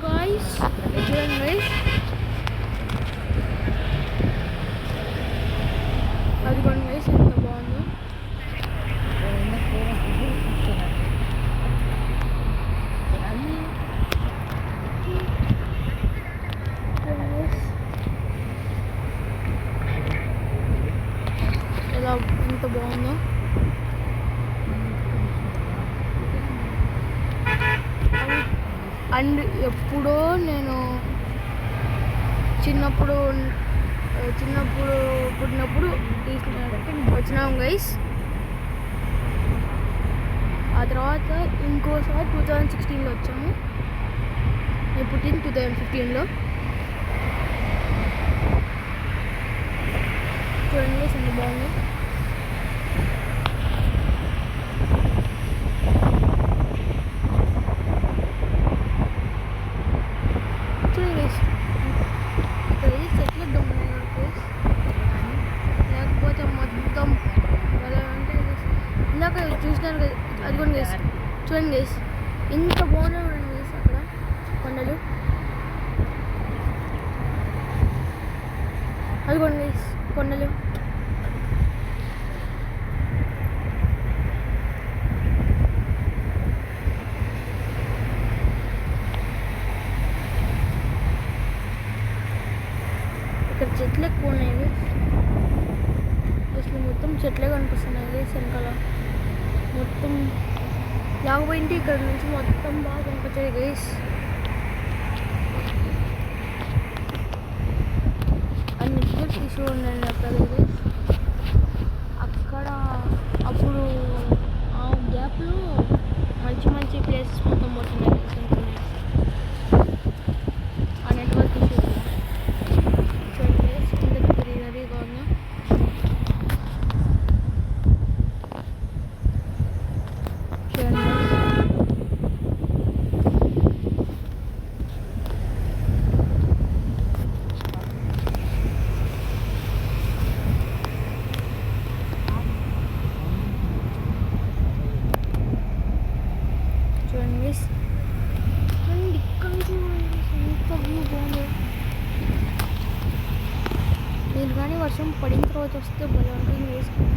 Guys చూడండి guys, అదిగోండి guys ఎంత బాగుందో. ఎలా ఎంత బాగుందో. అండ్ ఎప్పుడో నేను చిన్నప్పుడు పుట్టినప్పుడు వచ్చినాం గైస్. ఆ తర్వాత ఇంకోసారి 2016లో వచ్చాము. నేను పుట్టింది 2015లో. చూడండి గైస్ ఎంత బాగుంది. లేకపోతే మొత్తం ఎలా అంటే ఇందాక చూసినాను కదా, అదిగోండి గైస్ చూడండి గైస్ ఇంత బాగున్నాయి చూడండి గైస్. అక్కడ కొండలు అదిగోండి గైస్ కొండలు. ఇక్కడ చెట్లు ఎక్కువ ఉన్నాయి గైస్. అసలు మొత్తం చెట్లే కనిపిస్తున్నాయి గైస్. వెనకాల మొత్తం లేకపోయింటే ఇక్కడ నుంచి మొత్తం బాగా కనిపించాయి గైస్. అన్ని తీసి ఉండండి అక్కడ గైస్. అక్కడ అప్పుడు ఆ గ్యాప్లో మంచి మంచి ప్లేసెస్ మొత్తం పోతున్నాయి గైస్. అనుకున్నాయి ఆ నెట్వర్క్ ఇష్యూ చూడండి గైస్ కింద గ్రీనరీగా ఉందా. చూడండి చూడండి గైస్ అండ్ ఇక్కడ నుంచి ఎంత వ్యూ బాగుంది. మీరు కానీ వర్షం పడిన తర్వాత వస్తే భలే ఉంటుంది వేసుకుని.